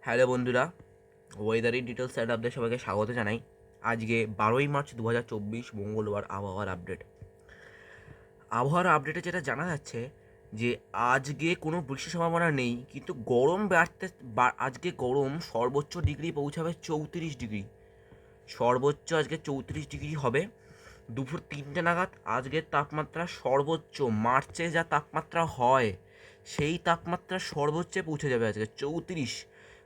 Hello বন্ধুরা, ওয়েদারের details and আপনাদের সবাইকে স্বাগত জানাই। আজকে 12ই মার্চ 2024 মঙ্গলবার আবহাওয়ার আপডেট। আবহাওয়ার আপডেটে যেটা জানা যাচ্ছে যে আজকে কোনো বৃষ্টির সম্ভাবনা নেই, কিন্তু গরম আজকে গরম সর্বোচ্চ ডিগ্রি পৌঁছাবে 34 ডিগ্রি। সর্বোচ্চ আজকে 34 ডিগ্রি হবে। দুপুর 3টে নাগাদ আজকের তাপমাত্রা সর্বোচ্চ মার্চে যা তাপমাত্রা হয় সেই তাপমাত্রা সর্বোচ্চে পৌঁছে যাবে আজকে 34।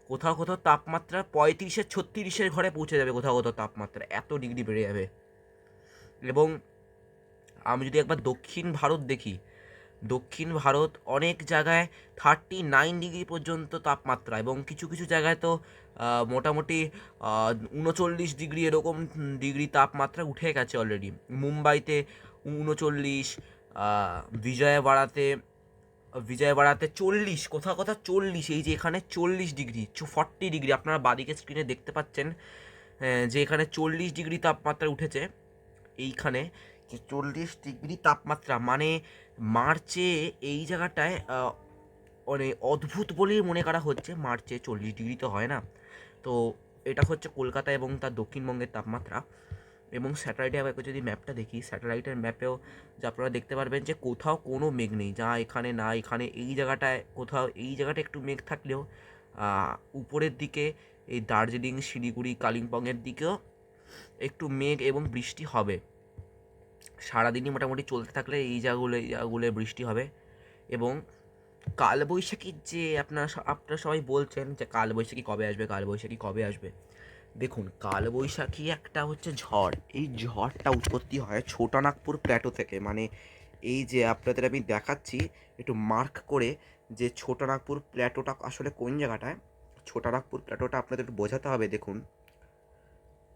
কোথাও কোথাও তাপমাত্রা 35-36 ঘরে পৌঁছে যাবে, কোথাও কোথাও তাপমাত্রা এত ডিগ্রি বেড়ে যাবে। এবং আমি যদি একবার দক্ষিণ ভারত দেখি, দক্ষিণ ভারত অনেক জায়গায় 39 ডিগ্রি পর্যন্ত তাপমাত্রা, এবং কিছু কিছু জায়গায় তো মোটামুটি 39 ডিগ্রি এরকম ডিগ্রি তাপমাত্রা উঠে গেছে অলরেডি। মুম্বাইতে 39, বিজয়বাড়াতে 40, কোথাও কোথাও 40, এই যে এখানে 40 ডিগ্রি, 40 ডিগ্রি আপনারা বাদিকে স্ক্রিনে দেখতে পাচ্ছেন। যে এখানে 40 ডিগ্রি তাপমাত্রা উঠেছে এইখানে। 40 ডিগ্রি তাপমাত্রা মানে মার্চে এই জায়গাটায় মানে অদ্ভুত বলেই মনে করা হচ্ছে। মার্চে 40 ডিগ্রি তো হয় না। তো এটা হচ্ছে কলকাতা এবং তার দক্ষিণবঙ্গের তাপমাত্রা। এবং স্যাটেলাইটে আবার যদি ম্যাপটা দেখি, স্যাটেলাইটের ম্যাপেও যা আপনারা দেখতে পারবেন যে কোথাও কোনো মেঘ নেই, যা এখানে না এখানে এই জায়গাটায় কোথাও, এই জায়গাটায় একটু মেঘ থাকলেও উপরের দিকে এই দার্জিলিং, শিলিগুড়ি, কালিম্পংয়ের দিকেও একটু মেঘ এবং বৃষ্টি হবে। সারাদিনই মোটামুটি চলতে থাকলে এই জায়গাগুলো বৃষ্টি হবে। এবং কালবৈশাখীর যে আপনারা সবাই বলছেন যে কালবৈশাখী কবে আসবে, কালবৈশাখী কবে আসবে। দেখুন, কালবৈশাখী একটা হচ্ছে ঝড়। এই ঝড়টা উৎপত্তি হয় ছোটানাগপুর প্ল্যাটো থেকে। মানে এই যে আপনাদের আমি দেখাচ্ছি একটু মার্ক করে, যে ছোটানাগপুর প্ল্যাটোটা আসলে কোন জায়গাটায়। ছোটানাগপুর প্ল্যাটোটা আপনাদের একটু বোঝাতে হবে। দেখুন,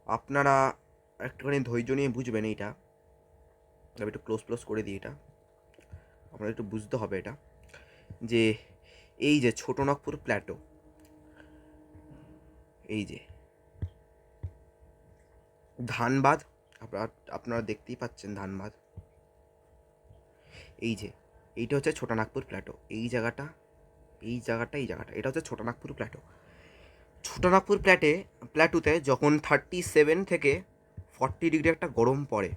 আপনারা একটুখানি ধৈর্য নিয়ে বুঝবেন এইটা। আমি একটু ক্লোজ করে দিই, এটা আপনাদের একটু বুঝতে হবে। এটা যে এই যে ছোটনাগপুর প্ল্যাটো, এই যে ধানবাদ, আপনারা দেখতেই পাচ্ছেন ধানবাদ। এই যে এইটা হচ্ছে ছোটনাগপুর প্ল্যাটো। এই জায়গাটা এটা হচ্ছে ছোটনাগপুর প্ল্যাটো। ছোটনাগপুর প্ল্যাটুতে যখন 37 থেকে 40 ডিগ্রি একটা গরম পড়ে,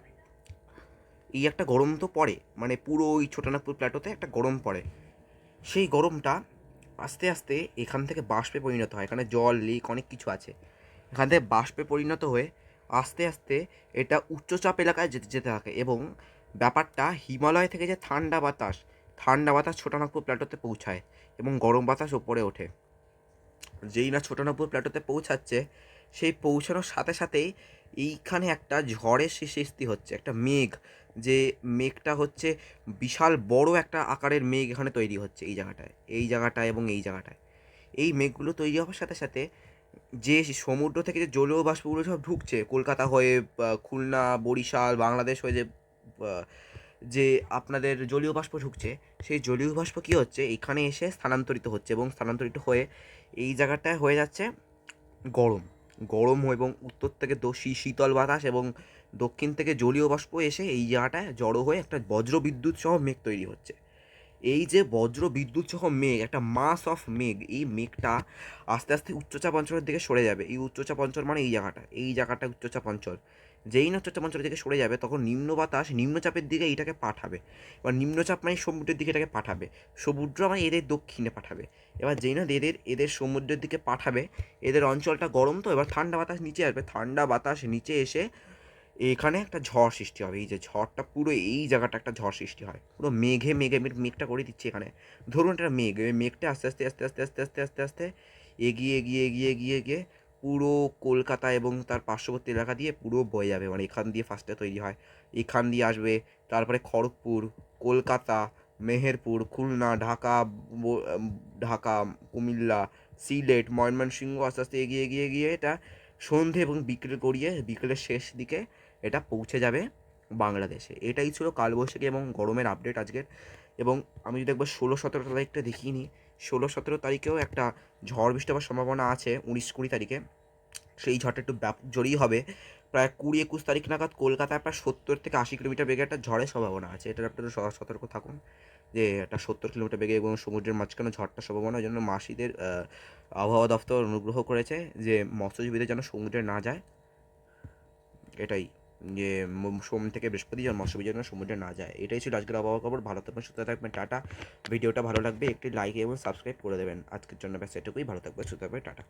এই একটা গরম তো পড়ে, মানে পুরো ওই ছোটনাগপুর প্ল্যাটোতে একটা গরম পড়ে। সেই গরমটা আস্তে আস্তে এখান থেকে বাষ্পে পরিণত হয়। এখানে জল, লেক অনেক কিছু আছে। এখান থেকে বাষ্পে পরিণত হয়ে আস্তে আস্তে এটা উচ্চচাপ এলাকায় যেতে যেতে থাকে। এবং ব্যাপারটা হিমালয় থেকে যে ঠান্ডা বাতাস ছোটনাগপুর প্ল্যাটোতে পৌঁছায় এবং গরম বাতাস ওপরে ওঠে। যেই না ছোটনাগপুর প্ল্যাটোতে পৌঁছাচ্ছে, সেই পৌঁছানোর সাথে সাথেই এইখানে একটা ঝড়ের সৃষ্টি হচ্ছে, একটা মেঘ। যে মেঘটা হচ্ছে বিশাল বড় একটা আকারের মেঘ এখানে তৈরি হচ্ছে এই জায়গাটায় এবং এই জায়গাটায়। এই মেঘগুলো তৈরি হওয়ার সাথে সাথে যে সমুদ্র থেকে যে জলীয় বাষ্পগুলো সব ঢুকছে কলকাতা হয়ে, খুলনা, বরিশাল, বাংলাদেশ হয়ে, যে আপনাদের জলীয় বাষ্প ঢুকছে, সেই জলীয় বাষ্প কী হচ্ছে এখানে এসে স্থানান্তরিত হচ্ছে, এবং স্থানান্তরিত হয়ে এই জায়গাটায় হয়ে যাচ্ছে গরম। এবং উত্তর থেকে শীতল বাতাস এবং দক্ষিণ থেকে জলীয় বাষ্প এসে এই জায়গাটায় জড়ো হয়ে একটা বজ্র বিদ্যুৎ সহ মেঘ তৈরি হচ্ছে। এই যে বজ্র বিদ্যুৎ সহ মেঘ, একটা মাস অফ মেঘ, এই মেঘটা আস্তে আস্তে উচ্চচাপ অঞ্চলের দিকে সরে যাবে। এই উচ্চচাপ অঞ্চল মানে এই জায়গাটা উচ্চচাপ অঞ্চল। যেই না উচ্চচাপ অঞ্চলের দিকে সরে যাবে, তখন নিম্ন বাতাস নিম্নচাপের দিকে এইটাকে পাঠাবে। এবার নিম্নচাপ মানে সমুদ্রের দিকে এটাকে পাঠাবে, সমুদ্র মানে এদের দক্ষিণে পাঠাবে। এবার যেই না এদের সমুদ্রের দিকে পাঠাবে, এদের অঞ্চলটা গরম, তো এবার ঠান্ডা বাতাস নিচে আসবে। ঠান্ডা বাতাস নিচে এসে এখানে একটা ঝড় সৃষ্টি হবে। এই যে ঝড়টা, পুরো এই জায়গাটা একটা ঝড় সৃষ্টি হয়, পুরো মেঘে মেঘে মেঘটা করে দিচ্ছে এখানে। ধরুন এটা মেঘ, এই মেঘটা আস্তে আস্তে আস্তে আস্তে আস্তে আস্তে আস্তে আস্তে এগিয়ে এগিয়ে এগিয়ে এগিয়ে এগিয়ে পুরো কলকাতা এবং তার পার্শ্ববর্তী এলাকা দিয়ে পুরো বয়ে যাবে। মানে এখান দিয়ে ফার্স্টে তৈরি হয়, এখান দিয়ে আসবে, তারপরে খড়গপুর, কলকাতা, মেহেরপুর, খুলনা, ঢাকা, কুমিল্লা, সিলেট, ময়মনসিংহ, আস্তে আস্তে এগিয়ে এগিয়ে এগিয়ে এটা সন্ধে এবং বিকেল গড়িয়ে বিকেলের শেষ দিকে এটা পৌঁছে যাবে বাংলাদেশে। এটাই ছিল কালবৈশাখী এবং গরমের আপডেট আজকের। এবং আমি যদি একবার 16-17 তারিখটা দেখিয়ে নিই, 16-17 তারিখেও একটা ঝড় বৃষ্টি হওয়ার সম্ভাবনা আছে। 19-20 তারিখে সেই ঝড়টা একটু ব্যাপক জোরেই হবে। প্রায় 20-21 তারিখ নাগাদ কলকাতায় প্রায় 70 থেকে 80 কিলোমিটার বেগে একটা ঝড়ের সম্ভাবনা আছে। এটার আপনারা সতর্ক থাকুন। যে একটা 70 কিলোমিটার বেগে এবং সমুদ্রের মাঝখানে ঝড়টার সম্ভাবনা, ওই জন্য মাসিদের আবহাওয়া দফতর অনুগ্রহ করেছে যে মৎস্যজীবীদের যেন সমুদ্রে না যায়। এটাই, যে সোম থেকে বৃহস্পতি যেন মৎস্যজীবী যেন সমুদ্রে না যায়। এটাই ছিল আজকের আবহাওয়া খবর। ভালো থাকবেন, সুস্থ থাকবেন, টাটা। ভিডিওটা ভালো লাগবে একটি লাইক এবং সাবস্ক্রাইব করে দেবেন। আজকের জন্য ব্যাস এটুকুই। ভালো থাকবেন, সুস্থ থাকবেন, টাটা।